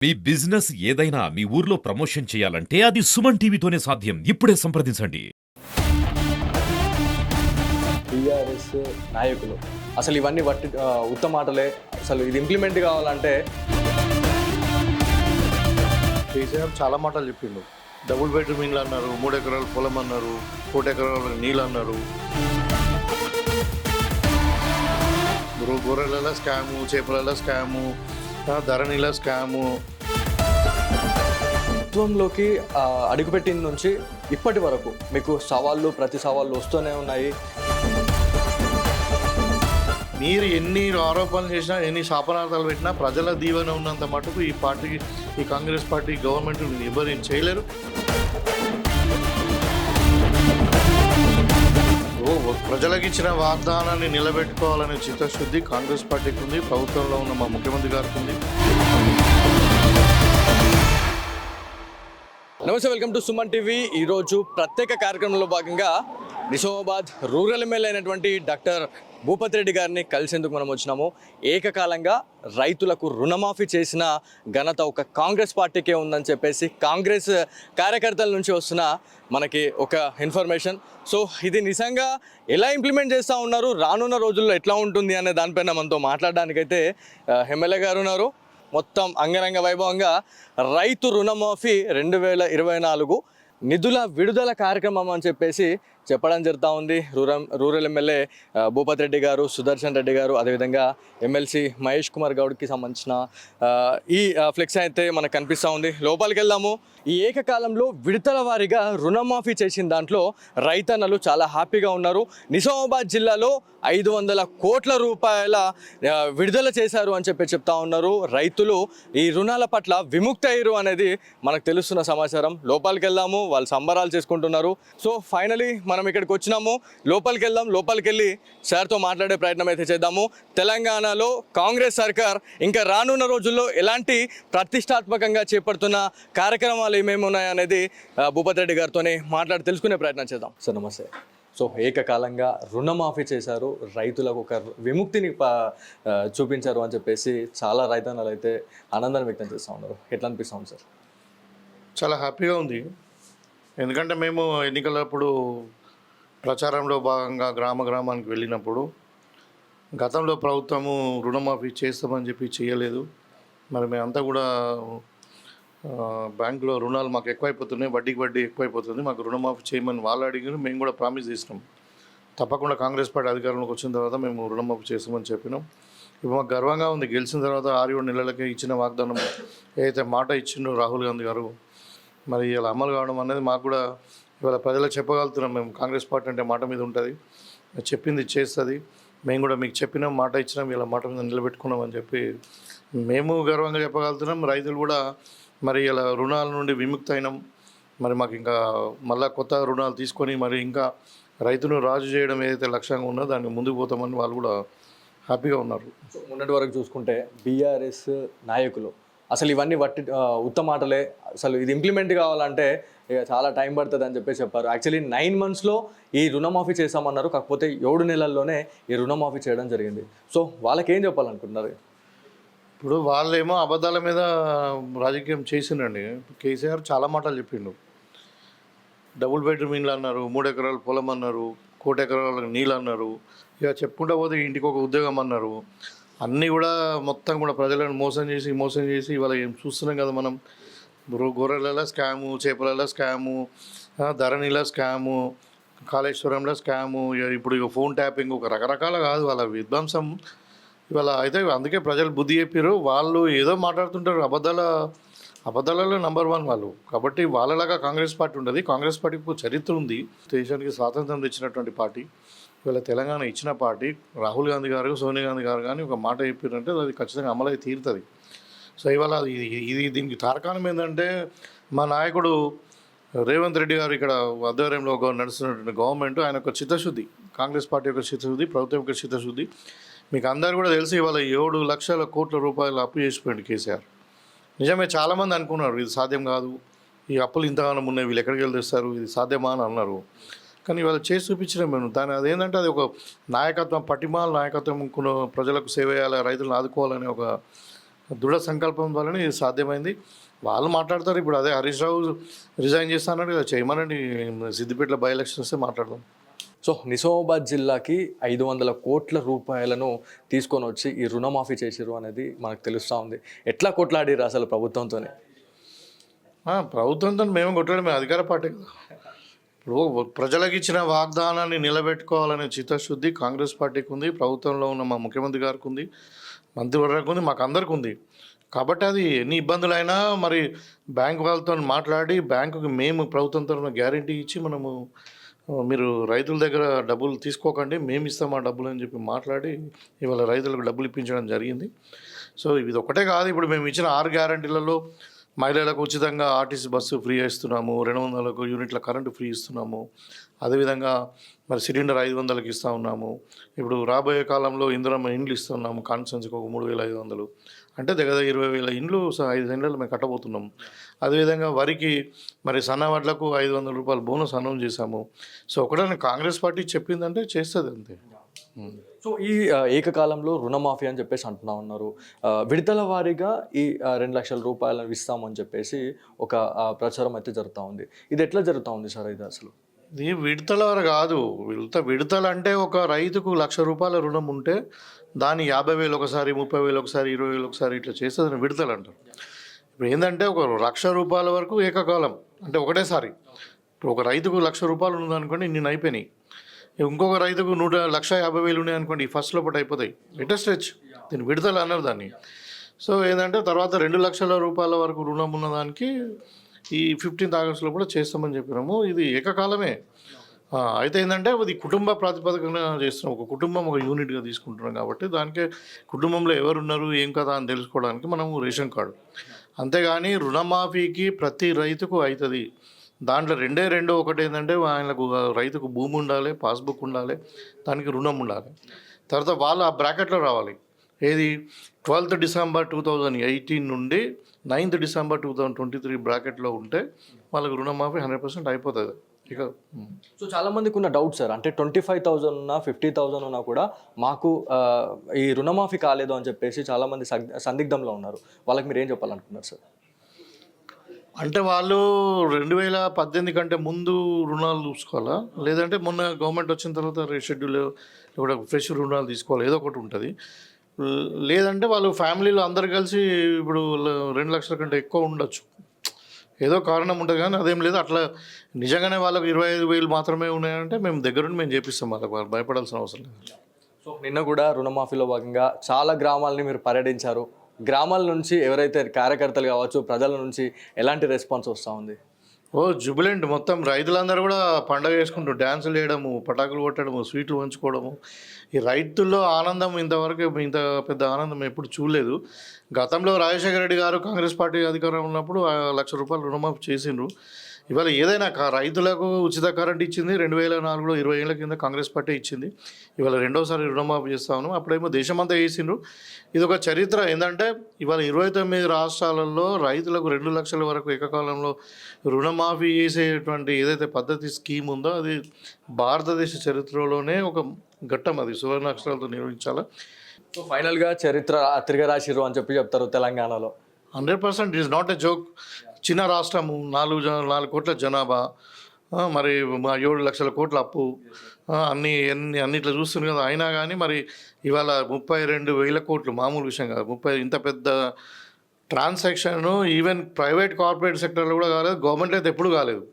మీ business ఏదైనా మీ ఊర్లో promotion చేయాలంటే అది సుమన్ టీవీతోనే సాధ్యం. ఇప్పుడే సంప్రదించండి. టీఆర్ఎస్ నాయకులు అసలు ఇవన్నీ ఉత్తమాటలే. అసలు ఇది ఇంప్లిమెంట్ కావాలంటే కేసీఆర్ చాలా మాటలు చెప్పిండు. డబుల్ బెడ్రూమ్ ఇండ్లు అన్నారు, 3 ఎకరాల పొలం అన్నారు, 1 ఎకరాల నీళ్ళు అన్నారు. గొర్రెల స్కాము, చేపల స్కాము, ధరణిల స్కాము. ప్రభుత్వంలోకి అడుగుపెట్టిన నుంచి ఇప్పటి వరకు మీకు ప్రతి సవాళ్ళు వస్తూనే ఉన్నాయి. మీరు ఎన్ని ఆరోపణలు చేసినా, ఎన్ని శాపనార్థాలు పెట్టినా ప్రజల దీవెన ఉన్నంత మటుకు ఈ కాంగ్రెస్ పార్టీ గవర్నమెంట్ ఎవరు చేయలేరు. ప్రజలకు ఇచ్చిన వాగ్దానాన్ని నిలబెట్టుకోవాలనే చిత్తశుద్ధి కాంగ్రెస్ పార్టీకి ఉంది, ప్రభుత్వంలో ఉన్న మా ముఖ్యమంత్రి గారికి ఉంది. నమస్తే, వెల్కమ్ టు సుమన్ టీవీ. ఈరోజు ప్రత్యేక కార్యక్రమంలో భాగంగా నిజామాబాద్ రూరల్ ఎమ్మెల్యే అయినటువంటి డాక్టర్ భూపతి రెడ్డి గారిని కలిసేందుకు మనం వచ్చినాము. ఏకకాలంగా రైతులకు రుణమాఫీ చేసిన ఘనత ఒక కాంగ్రెస్ పార్టీకే ఉందని చెప్పేసి కాంగ్రెస్ కార్యకర్తల నుంచి వస్తున్న మనకి ఒక ఇన్ఫర్మేషన్. సో ఇది నిజంగా ఎలా ఇంప్లిమెంట్ చేస్తూ ఉన్నారు, రానున్న రోజుల్లో ఎట్లా ఉంటుంది అనే దానిపైన మనతో మాట్లాడడానికైతే ఎమ్మెల్యే గారు ఉన్నారు. మొత్తం అంగరంగ వైభవంగా రైతు రుణమాఫీ 2024 నిధుల విడుదల కార్యక్రమం అని చెప్పేసి చెప్పడం జరుగుతూ ఉంది. రూరల్ ఎమ్మెల్యే భూపతి రెడ్డి గారు, సుదర్శన్ రెడ్డి గారు, అదేవిధంగా ఎమ్మెల్సీ మహేష్ కుమార్ గౌడ్కి సంబంధించిన ఈ ఫ్లెక్స్ అయితే మనకు కనిపిస్తూ ఉంది. లోపలికి వెళ్దాము. ఈ ఏకకాలంలో విడతల వారీగా రుణమాఫీ చేసిన దాంట్లో రైతన్నలు చాలా హ్యాపీగా ఉన్నారు. నిజామాబాద్ జిల్లాలో 500 కోట్ల రూపాయల విడుదల చేశారు అని చెప్తా ఉన్నారు. రైతులు ఈ రుణాల పట్ల విముక్తయ్యారు అనేది మనకు తెలుస్తున్న సమాచారం. లోపలికి వెళ్దాము, వాళ్ళు సంబరాలు చేసుకుంటున్నారు. సో ఫైనలీ మనం ఇక్కడికి వచ్చినాము. లోపలికి వెళ్దాం. లోపలికి వెళ్ళి సార్తో మాట్లాడే ప్రయత్నం అయితే చేద్దాము. తెలంగాణలో కాంగ్రెస్ సర్కార్ ఇంకా రానున్న రోజుల్లో ఎలాంటి ప్రతిష్టాత్మకంగా చేపడుతున్న కార్యక్రమాలు ఏమేమి ఉన్నాయనేది భూపతి రెడ్డి గారితోనే మాట్లాడి తెలుసుకునే ప్రయత్నం చేద్దాం. సార్ నమస్తే. సో ఏకకాలంగా రుణమాఫీ చేశారు, రైతులకు ఒక విముక్తిని చూపించారు అని చెప్పేసి చాలా రైతన్నలు అయితే ఆనందాన్ని వ్యక్తం చేస్తూ ఉన్నారు. ఎట్లా అనిపిస్తూ ఉంది సార్? చాలా హ్యాపీగా ఉంది. ఎందుకంటే మేము ఎన్నికలప్పుడు ప్రచారంలో భాగంగా గ్రామానికి వెళ్ళినప్పుడు గతంలో ప్రభుత్వము రుణమాఫీ చేస్తామని చెప్పి చేయలేదు. మరి మేమంతా కూడా బ్యాంకులో రుణాలు మాకు ఎక్కువైపోతున్నాయి, వడ్డీకి వడ్డీ ఎక్కువైపోతుంది, మాకు రుణమాఫీ చేయమని వాళ్ళు అడిగారు. మేము కూడా ప్రామిస్ చేసినాం, తప్పకుండా కాంగ్రెస్ పార్టీ అధికారంలోకి వచ్చిన తర్వాత మేము రుణమాఫీ చేస్తామని చెప్పినాం. ఇప్పుడు మాకు గర్వంగా ఉంది. గెలిచిన తర్వాత 6-7 నెలలకే ఇచ్చిన వాగ్దానం ఏదైతే మాట ఇచ్చిండో రాహుల్ గాంధీ గారు, మరి ఇలా అమలు కావడం అనేది మాకు కూడా ఇవాళ ప్రజలకు చెప్పగలుగుతున్నాం. మేము కాంగ్రెస్ పార్టీ అంటే మాట మీద ఉంటుంది, చెప్పింది చేస్తుంది. మేము కూడా మీకు చెప్పినాం, మాట ఇచ్చినాం, ఇలా మాట మీద నిలబెట్టుకున్నాం అని చెప్పి మేము గర్వంగా చెప్పగలుగుతున్నాం. రైతులు కూడా మరి ఇలా రుణాల నుండి విముక్తి అయినాం. మరి మాకు ఇంకా మళ్ళీ కొత్త రుణాలు తీసుకొని మరి ఇంకా రైతును రాజు చేయడం ఏదైతే లక్ష్యంగా ఉన్నదో దాన్ని ముందుకు పోతామని వాళ్ళు కూడా హ్యాపీగా ఉన్నారు. మొన్నటి వరకు చూసుకుంటే బీఆర్ఎస్ నాయకులు అసలు ఇవన్నీ ఉత్తమాటలే, అసలు ఇది ఇంప్లిమెంట్ కావాలంటే ఇక చాలా టైం పడుతుంది అని చెప్పేసి చెప్పారు. యాక్చువల్లీ 9 monthsలో ఈ రుణమాఫీ చేస్తామన్నారు, కాకపోతే 7 నెలల్లోనే ఈ రుణమాఫీ చేయడం జరిగింది. సో వాళ్ళకి ఏం చెప్పాలనుకుంటున్నారు? ఇప్పుడు వాళ్ళేమో అబద్ధాల మీద రాజకీయం చేసిండండి. కేసీఆర్ చాలా మాటలు చెప్పిండు. డబుల్ బెడ్రూమ్ ఇండ్లు అన్నారు, 3 ఎకరాల పొలం అన్నారు, 1 ఎకరాల నీళ్ళు అన్నారు, ఇక చెప్పుకుంటా పోతే ఇంటికి ఒక ఉద్యోగం అన్నారు. అన్నీ కూడా మొత్తం కూడా ప్రజలను మోసం చేసి ఇవాళ ఏం చూస్తున్నాం కదా మనం. గొర్రెల స్కాము, చేపల స్కాము, ధరణిల స్కాము, కాళేశ్వరంలో స్కాము, ఇప్పుడు ఇక ఫోన్ ట్యాపింగ్, ఒక రకరకాల కాదు వాళ్ళ విధ్వంసం ఇవాళ. అయితే అందుకే ప్రజలు బుద్ధి చెప్పారు. వాళ్ళు ఏదో మాట్లాడుతుంటారు, అబద్ధాలలో నెంబర్ 1 వాళ్ళు. కాబట్టి వాళ్ళలాగా కాంగ్రెస్ పార్టీ ఉండదు. కాంగ్రెస్ పార్టీకి చరిత్ర ఉంది. దేశానికి స్వాతంత్రం తెచ్చినటువంటి పార్టీ, ఇవాళ తెలంగాణ ఇచ్చిన పార్టీ. రాహుల్ గాంధీ గారు, సోనియా గాంధీ గారు కానీ ఒక మాట చెప్పారంటే అది ఖచ్చితంగా అమలై తీరుతుంది. సో ఇవాళ ఇది దీనికి తారకాణం ఏంటంటే మా నాయకుడు రేవంత్ రెడ్డి గారు ఇక్కడ ఆధ్వర్యంలో నడుస్తున్నటువంటి గవర్నమెంట్, ఆయన యొక్క చిత్తశుద్ధి, కాంగ్రెస్ పార్టీ యొక్క చిత్తశుద్ధి, ప్రభుత్వం యొక్క చిత్తశుద్ధి మీకు అందరూ కూడా తెలిసి ఇవాళ 7 లక్షల కోట్ల రూపాయలు అప్పు చేసిపోయింది కేసీఆర్. నిజమే, చాలామంది అనుకున్నారు ఇది సాధ్యం కాదు, ఈ అప్పులు ఇంతగానో ఉన్నాయి, వీళ్ళు ఎక్కడికి వెళ్ళి తెస్తారు, ఇది సాధ్యమా అని అన్నారు. కానీ ఇవాళ చేసి చూపించడం మేము దాని అదేంటంటే అది ఒక నాయకత్వం, పటిమాల నాయకత్వం, ప్రజలకు సేవ చేయాలి, రైతులను ఆదుకోవాలని ఒక దృఢ సంకల్పం వల్లనే ఇది సాధ్యమైంది. వాళ్ళు మాట్లాడతారు. ఇప్పుడు అదే హరీష్ రావు రిజైన్ చేస్తానన్నాడు కదా, చేయమనండి. సిద్దిపేటలో బై ఎలక్షన్ వస్తే మాట్లాడదాం. సో నిజామాబాద్ జిల్లాకి 500 కోట్ల రూపాయలను తీసుకొని వచ్చి ఈ రుణమాఫీ చేసిరు అనేది మనకు తెలుస్తూ ఉంది. ఎట్లా కొట్లాడిరు అసలు ప్రభుత్వంతోనే? ప్రభుత్వంతో మేము కొట్టడమే, అధికార పార్టీ కదా. ఇప్పుడు ప్రజలకు ఇచ్చిన వాగ్దానాన్ని నిలబెట్టుకోవాలనే చిత్తశుద్ధి కాంగ్రెస్ పార్టీకి ఉంది, ప్రభుత్వంలో ఉన్న మా ముఖ్యమంత్రి గారికి ఉంది, మంత్రివర్గకు ఉంది, మాకు అందరికి ఉంది. కాబట్టి అది ఎన్ని ఇబ్బందులైనా మరి బ్యాంక్ వాళ్ళతో మాట్లాడి బ్యాంకుకి మేము ప్రభుత్వం తరఫున గ్యారంటీ ఇచ్చి మనము మీరు రైతుల దగ్గర డబ్బులు తీసుకోకండి, మేము ఇస్తాం ఆ డబ్బులు అని చెప్పి మాట్లాడి ఇవాళ రైతులకు డబ్బులు ఇప్పించడం జరిగింది. సో ఇది ఒకటే కాదు, ఇప్పుడు మేము ఇచ్చిన 6 గ్యారంటీలలో మహిళలకు ఉచితంగా ఆర్టీసీ బస్సు ఫ్రీ ఇస్తున్నాము, 200 యూనిట్ల కరెంటు ఫ్రీ ఇస్తున్నాము, అదేవిధంగా మరి సిలిండర్ 500కి ఇస్తూ ఉన్నాము. ఇప్పుడు రాబోయే కాలంలో ఇందిరమ్మ ఇండ్లు ఇస్తున్నాము, కాన్స్టెన్సీకి ఒక 3500, అంటే దగ్గర 20,000 ఇండ్లు 5 ఏళ్ళలో మేము కట్టబోతున్నాం. అదేవిధంగా వరికి మరి సన్నవడ్లకు 500 రూపాయలు బోనస్ అనౌన్స్ చేశాము. సో ఒకటే కాంగ్రెస్ పార్టీ చెప్పిందంటే చేస్తుంది అంతే. సో ఈ ఏకకాలంలో రుణమాఫీ అని చెప్పేసి అంటున్నా ఉన్నారు. విడతల వారీగా ఈ 2 లక్షల రూపాయలను ఇస్తామని చెప్పేసి ఒక ప్రచారం అయితే జరుగుతూ ఉంది. ఇది ఎట్లా జరుగుతూ ఉంది సార్ ఇది అసలు? ఇది విడతల కాదు. విడతలు అంటే ఒక రైతుకు 1,00,000 రూపాయల రుణం ఉంటే దాన్ని 50,000 ఒకసారి, 30,000 ఒకసారి, 20,000 ఒకసారి ఇట్లా చేస్తే దాన్ని విడతలు అంటారు. ఇప్పుడు ఏంటంటే ఒక 1,00,000 రూపాయల వరకు ఏకకాలం అంటే ఒకటేసారి. ఇప్పుడు ఒక రైతుకు 1,00,000 రూపాయలు ఉందనుకోండి, నేను అయిపోయినాయి. ఇంకొక రైతుకు 1,50,000 ఉన్నాయి అనుకోండి, ఈ ఫస్ట్ లోపల అయిపోతాయి. ఇంట్రెస్ట్ దీన్ని విడతలు అన్నారు దాన్ని. సో ఏంటంటే తర్వాత 2 లక్షల రూపాయల వరకు రుణం ఉన్నదానికి ఈ 15th ఆగస్టు లోపల చేస్తామని చెప్పినాము. ఇది ఏకకాలమే. అయితే ఏంటంటే అది కుటుంబ ప్రాతిపదికన చేస్తున్నాం. ఒక కుటుంబం ఒక యూనిట్గా తీసుకుంటున్నాం కాబట్టి దానికే కుటుంబంలో ఎవరున్నారు ఏం కదా అని తెలుసుకోవడానికి మనము రేషన్ కార్డు. అంతేగాని రుణమాఫీకి ప్రతి రైతుకు అవుతుంది. దాంట్లో రెండు ఒకటి ఏంటంటే ఆయనకు రైతుకు భూమి ఉండాలి, పాస్బుక్ ఉండాలి, దానికి రుణం ఉండాలి. తర్వాత వాళ్ళు ఆ బ్రాకెట్లో రావాలి. ఏది 12th డిసెంబర్ 2018 నుండి 9th డిసెంబర్ 2023 బ్రాకెట్లో ఉంటే వాళ్ళకి రుణమాఫీ 100% అయిపోతుంది. ఇక సో చాలా మందికి ఉన్న డౌట్ సార్, అంటే 25,000 ఉన్నా 50,000 ఉన్నా కూడా మాకు ఈ రుణమాఫీ కాలేదు అని చెప్పేసి చాలామంది సందిగ్ధంలో ఉన్నారు. వాళ్ళకి మీరు ఏం చెప్పాలనుకున్నారు సార్? అంటే వాళ్ళు 2018 కంటే ముందు రుణాలు చూసుకోవాలా, లేదంటే మొన్న గవర్నమెంట్ వచ్చిన తర్వాత రీషెడ్యూల్ కూడా ఫ్రెష్ రుణాలు తీసుకోవాలి, ఏదో ఒకటి ఉంటుంది. లేదంటే వాళ్ళు ఫ్యామిలీలో అందరు కలిసి ఇప్పుడు 2 లక్షల కంటే ఎక్కువ ఉండొచ్చు, ఏదో కారణం ఉంటుంది. కానీ అదేం లేదు, అట్లా నిజంగానే వాళ్ళకు 25,000 మాత్రమే ఉన్నాయంటే మేము దగ్గరుండి మేము చేపిస్తాం, వాళ్ళకి వాళ్ళు భయపడాల్సిన అవసరం లేదు. సో నిన్న కూడా రుణమాఫీలో భాగంగా చాలా గ్రామాలని మీరు పర్యటించారు. గ్రామాల నుంచి ఎవరైతే కార్యకర్తలు కావచ్చు, ప్రజల నుంచి ఎలాంటి రెస్పాన్స్ వస్తూ ఉంది? జుబిలెంట్. మొత్తం రైతులందరూ కూడా పండగ చేసుకుంటూ డ్యాన్సులు వేయడము, పటాకులు కొట్టడము, స్వీట్లు పంచుకోవడము. ఈ రైతుల్లో ఆనందం ఇంతవరకు ఇంత పెద్ద ఆనందం ఎప్పుడు చూడలేదు. గతంలో రాజశేఖర రెడ్డి గారు కాంగ్రెస్ పార్టీ అధికారం ఉన్నప్పుడు 1,00,000 రూపాయలు రుణమాఫీ చేసిండ్రు. ఇవాళ ఏదైనా రైతులకు ఉచిత కరెంట్ ఇచ్చింది 2004లో, 20 ఏళ్ల కింద కాంగ్రెస్ పార్టీ ఇచ్చింది. ఇవాళ రెండోసారి రుణమాఫీ చేస్తా ఉన్నాం. అప్పుడేమో దేశమంతా చేసిండ్రు. ఇది ఒక చరిత్ర. ఏంటంటే ఇవాళ 29 రాష్ట్రాలలో రైతులకు 2 లక్షల వరకు ఏకకాలంలో రుణమాఫీ చేసేటువంటి ఏదైతే పద్ధతి స్కీమ్ ఉందో అది భారతదేశ చరిత్రలోనే ఒక ఘట్టం. అది సువర్ణాక్షరాలతో నిర్వహించాలా. సో ఫైనల్గా చరిత్ర తిరగరాసిరు అని చెప్తారు తెలంగాణలో. 100% it is not a joke. చిన్న రాష్ట్రము, 4 కోట్ల జనాభా, మరి 7 లక్షల కోట్ల అప్పు, అన్నిట్లో చూస్తుంది కదా. అయినా కానీ మరి ఇవాళ 32,000 కోట్లు మామూలు విషయం కాదు. ఇంత పెద్ద ట్రాన్సాక్షన్ ఈవెన్ ప్రైవేట్ కార్పొరేట్ సెక్టర్లో కూడా కాలేదు, గవర్నమెంట్ అయితే ఎప్పుడు కాలేదు.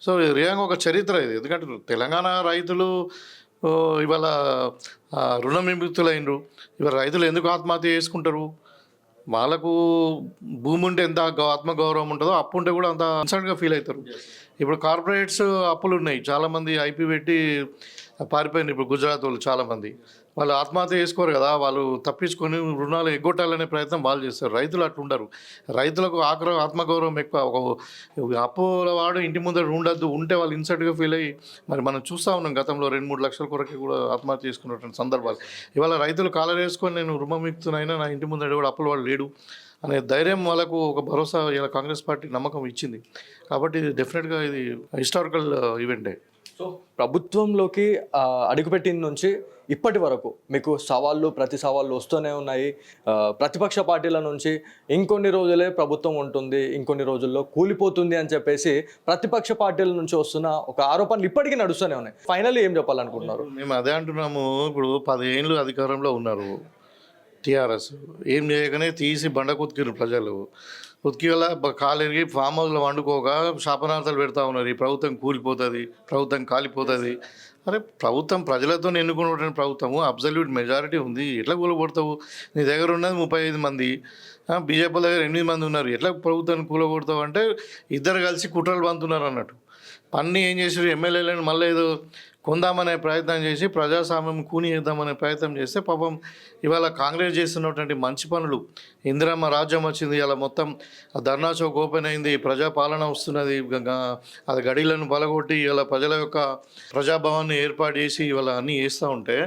సో ఇది రియల్గా ఒక చరిత్ర ఇది. ఎందుకంటే తెలంగాణ రైతులు ఇవాళ రుణ విముక్తులైనరు. ఇవాళ రైతులు ఎందుకు ఆత్మహత్య చేసుకుంటారు? వాళ్ళకు భూమి ఉంటే ఎంత ఆత్మగౌరవం ఉంటుందో అప్పు ఉంటే కూడా అంత అన్సర్ట్గా ఫీల్ అవుతారు. ఇప్పుడు కార్పొరేట్స్ అప్పులు ఉన్నాయి, చాలామంది ఐపీ పెట్టి పారిపోయినారు. ఇప్పుడు గుజరాత్ వాళ్ళు చాలామంది వాళ్ళు ఆత్మహత్య చేసుకోరు కదా, వాళ్ళు తప్పించుకొని రుణాలు ఎగ్గొట్టాలనే ప్రయత్నం వాళ్ళు చేస్తారు. రైతులు అట్లా ఉండరు. రైతులకు ఆత్మగౌరవం ఎక్కువ. ఒక అప్పుల వాడు ఇంటి ముందర ఉండద్దు, ఉంటే వాళ్ళు ఇన్సర్ట్గా ఫీల్ అయ్యి మరి మనం చూస్తూ ఉన్నాం గతంలో 2-3 లక్షల కొరకే కూడా ఆత్మహత్య చేసుకున్నటువంటి సందర్భాలు. ఇవాళ రైతులు కాలర్ వేసుకొని నేను రుణమిక్తునైనా నా ఇంటి ముందర కూడా అప్పుల వాడు లేడు అనే ధైర్యం వాళ్ళకు ఒక భరోసా ఇలా కాంగ్రెస్ పార్టీ నమ్మకం ఇచ్చింది. కాబట్టి ఇది డెఫినెట్గా ఇది హిస్టారికల్ ఈవెంటే. సో ప్రభుత్వంలోకి అడుగుపెట్టిన నుంచి ఇప్పటి వరకు మీకు ప్రతి సవాళ్ళు వస్తూనే ఉన్నాయి. ప్రతిపక్ష పార్టీల నుంచి ఇంకొన్ని రోజులే ప్రభుత్వం ఉంటుంది, ఇంకొన్ని రోజుల్లో కూలిపోతుంది అని చెప్పేసి ప్రతిపక్ష పార్టీల నుంచి వస్తున్న ఒక ఆరోపణలు ఇప్పటికీ నడుస్తూనే ఉన్నాయి. ఫైనల్లీ ఏం చెప్పాలనుకుంటున్నారు? మేము అదే అంటున్నాము. ఇప్పుడు 10 ఏళ్ళు అధికారంలో ఉన్నారు టీఆర్ఎస్, ఏం చేయకనే తీసి బండ కుతికిరు ప్రజలు. ఉతికి వల్ల కాలేరికి ఫామ్ హౌస్లో వండుకోక శాపనార్థాలు పెడతా ఉన్నారు. ఈ ప్రభుత్వం కూలిపోతుంది, ప్రభుత్వం కాలిపోతుంది. అరే ప్రభుత్వం ప్రజలతో ఎన్నుకున్నటువంటి ప్రభుత్వము, అబ్సల్యూట్ మెజారిటీ ఉంది, ఎట్లా కూలగొడతావు? నీ దగ్గర ఉన్నది 35 మంది, బీజేపీ దగ్గర 8 మంది ఉన్నారు, ఎట్లా ప్రభుత్వాన్ని కూలగొడతావు అంటే ఇద్దరు కలిసి కుట్రలు పంతున్నారు అన్నట్టు. పన్నీ ఏం చేసారు, ఎమ్మెల్యేలను మళ్ళీ ఏదో కొందామనే ప్రయత్నం చేసి ప్రజాస్వామ్యం కూని చేద్దామనే ప్రయత్నం చేస్తే పాపం ఇవాళ కాంగ్రెస్ చేస్తున్నటువంటి మంచి పనులు, ఇందిరమ్మ రాజ్యం వచ్చింది, ఇలా మొత్తం ధర్నా చౌక్ ఓపెన్ అయింది, ప్రజాపాలన వస్తున్నది, అది గడిలను బలగొట్టి ఇలా ప్రజల యొక్క ప్రజాభవన్ని ఏర్పాటు చేసి ఇవాళ అన్నీ చేస్తూ ఉంటే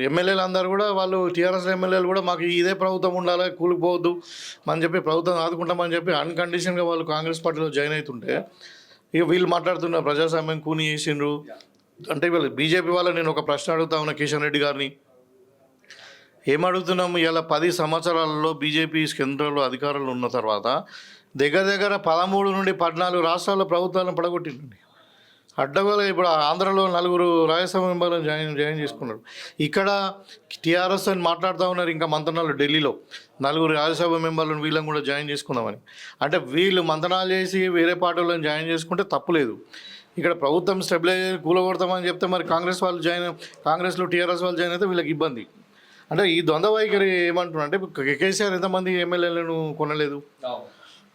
ఎమ్మెల్యేలు అందరూ కూడా వాళ్ళు టీఆర్ఎస్ ఎమ్మెల్యేలు కూడా మాకు ఇదే ప్రభుత్వం ఉండాలి, కూలిపోవద్దు అని చెప్పి ప్రభుత్వం ఆదుకుంటామని చెప్పి అన్కండిషన్గా వాళ్ళు కాంగ్రెస్ పార్టీలో జాయిన్ అవుతుంటే ఇక వీళ్ళు మాట్లాడుతున్న ప్రజాస్వామ్యం కూని చేసిండ్రు అంటే వీళ్ళు బీజేపీ వాళ్ళ. నేను ఒక ప్రశ్న అడుగుతా ఉన్నా కిషన్ రెడ్డి గారిని, ఏమడుగుతున్నాము, ఇలా 10 సంవత్సరాలలో బీజేపీ కేంద్రంలో అధికారంలో ఉన్న తర్వాత దగ్గర 13 నుండి 14 రాష్ట్రాల్లో ప్రభుత్వాలను పడగొట్టిందండి. అడ్డగోలు ఇప్పుడు ఆంధ్రలో 4 రాజ్యసభ మెంబర్లను జాయిన్ చేసుకున్నారు. ఇక్కడ టీఆర్ఎస్ అని మాట్లాడుతూ ఉన్నారు, ఇంకా మంతనాలు ఢిల్లీలో 4 రాజ్యసభ మెంబర్లను వీళ్ళని కూడా జాయిన్ చేసుకుందామని. అంటే వీళ్ళు మంతనాలు చేసి వేరే పార్టీలను జాయిన్ చేసుకుంటే తప్పులేదు. ఇక్కడ ప్రభుత్వం స్టెబిలైజ్ కూలగొడతామని చెప్తే మరి కాంగ్రెస్లో టీఆర్ఎస్ వాళ్ళు జాయిన్ అయితే వీళ్ళకి ఇబ్బంది. అంటే ఈ ద్వంద్వ వైఖరి ఏమంటున్నారు అంటే కేసీఆర్ ఎంతమంది ఎమ్మెల్యేలను కొనలేదు,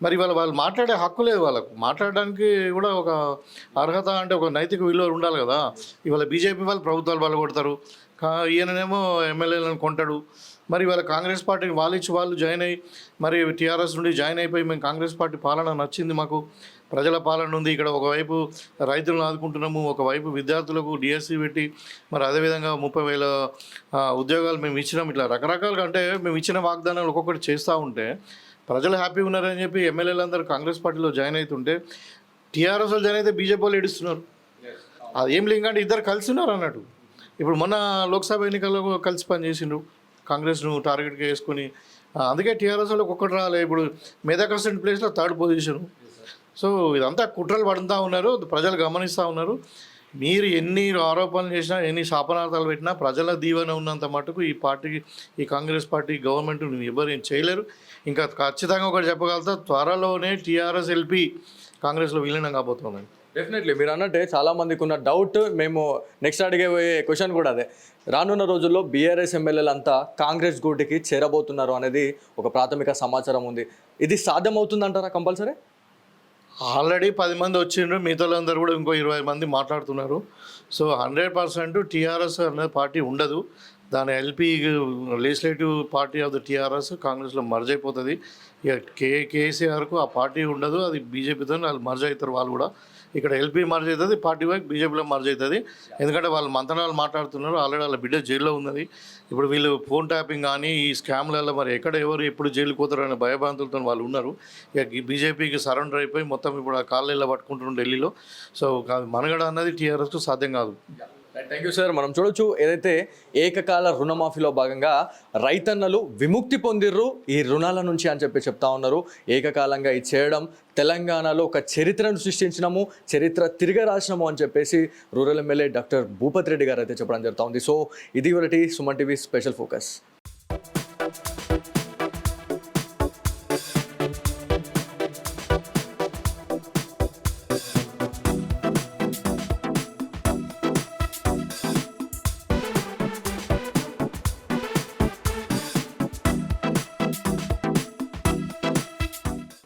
మరి వాళ్ళు మాట్లాడే హక్కు లేదు, వాళ్ళకు మాట్లాడడానికి కూడా ఒక అర్హత అంటే ఒక నైతిక విలువలు ఉండాలి కదా. ఇవాళ బీజేపీ వాళ్ళు ప్రభుత్వాలు వాళ్ళు కొడతారు, ఈయననేమో ఎమ్మెల్యేలను కొంటాడు. మరి వాళ్ళ కాంగ్రెస్ పార్టీని వాళ్ళు జాయిన్ అయ్యి మరి టీఆర్ఎస్ నుండి జాయిన్ అయిపోయి మేము కాంగ్రెస్ పార్టీ పాలన నచ్చింది, మాకు ప్రజల పాలన ఉంది, ఇక్కడ ఒకవైపు రైతులను ఆదుకుంటున్నాము, ఒకవైపు విద్యార్థులకు డిఎస్సి పెట్టి మరి అదేవిధంగా 30,000 ఉద్యోగాలు మేము ఇచ్చినాం, ఇట్లా రకరకాలుగా అంటే మేము ఇచ్చిన వాగ్దానాలు ఒక్కొక్కటి చేస్తూ ఉంటే ప్రజలు హ్యాపీగా ఉన్నారని చెప్పి ఎమ్మెల్యేలు అందరూ కాంగ్రెస్ పార్టీలో జాయిన్ అవుతుంటే టీఆర్ఎస్ వాళ్ళు జాయిన్ అయితే బీజేపీ వాళ్ళు ఏడుస్తున్నారు. అది ఏం లేదు అంటే ఇద్దరు కలిసి ఉన్నారు అన్నట్టు. ఇప్పుడు మొన్న లోక్సభ ఎన్నికల్లో కలిసి పనిచేసిండ్రు, కాంగ్రెస్ను టార్గెట్గా వేసుకొని. అందుకే టీఆర్ఎస్ వాళ్ళకి ఒక్కటి రాలే. ఇప్పుడు మెదక్ ప్లేస్లో 3rd పొజిషన్. సో ఇదంతా కుట్రలు పడుతూ ఉన్నారు, ప్రజలు గమనిస్తూ ఉన్నారు. మీరు ఎన్ని ఆరోపణలు చేసినా, ఎన్ని శాపనార్థాలు పెట్టినా ప్రజల దీవెన ఉన్నంత మటుకు ఈ కాంగ్రెస్ పార్టీ గవర్నమెంట్ ఎవరు ఏం చేయలేరు. ఇంకా ఖచ్చితంగా ఒకటి చెప్పగలుగుతా, త్వరలోనే టీఆర్ఎస్ ఎల్పీ కాంగ్రెస్లో విలీనం కాబోతుందండి. డెఫినెట్లీ మీరు అన్నట్టే చాలామందికి ఉన్న డౌట్, మేము నెక్స్ట్ అడిగే క్వశ్చన్ కూడా అదే, రానున్న రోజుల్లో బీఆర్ఎస్ ఎమ్మెల్యేలు అంతా కాంగ్రెస్ గూటికి చేరబోతున్నారు అనేది ఒక ప్రాథమిక సమాచారం ఉంది. ఇది సాధ్యమవుతుందంటారా కంపల్సరీ? ఆల్రెడీ 10 మంది వచ్చిండ్రు, మిగతా అందరూ కూడా ఇంకో 20 మంది మాట్లాడుతున్నారు. సో 100% టీఆర్ఎస్ అనే పార్టీ ఉండదు. దాని LP legislative party of the TRS కాంగ్రెస్లో మర్జ్ అయిపోతుంది. ఇక కేసీఆర్కు ఆ పార్టీ ఉండదు, అది బీజేపీతో వాళ్ళు మర్జ్ అవుతారు. వాళ్ళు కూడా ఇక్కడ ఎల్పీ మర్జ్ అవుతుంది, పార్టీ వైపు బీజేపీలో మర్జ్ అవుతుంది. ఎందుకంటే వాళ్ళు మంతనాలు మాట్లాడుతున్నారు, ఆల్రెడీ వాళ్ళ బిడ్డ జైల్లో ఉన్నది. ఇప్పుడు వీళ్ళు ఫోన్ ట్యాపింగ్ కానీ ఈ స్కామ్లలో మరి ఎవరు ఎప్పుడు జైలుకు పోతారు అనే భయభ్రాంతులతో వాళ్ళు ఉన్నారు. ఇక బీజేపీకి సరెండర్ అయిపోయి మొత్తం ఇప్పుడు ఆ కాళ్ళలో పట్టుకుంటున్నారు ఢిల్లీలో. సో మనగడ అన్నది టీఆర్ఎస్కు సాధ్యం కాదు. Thank you sir. మనం చూడొచ్చు, ఏదైతే ఏకకాల రుణమాఫీలో భాగంగా రైతన్నలు విముక్తి పొందిర్రు ఈ రుణాల నుంచి అని చెప్పి చెప్తా ఉన్నారు. ఏకకాలంగా ఇది చేయడం తెలంగాణలో ఒక చరిత్రను సృష్టించినాము, చరిత్ర తిరిగి రాసినాము అని చెప్పేసి rural MLA doctor Bhupathi Reddy గారు అయితే చెప్పడం జరుగుతూ ఉంది. సో ఇది ఒకటి సుమన్ టీవీ స్పెషల్ ఫోకస్.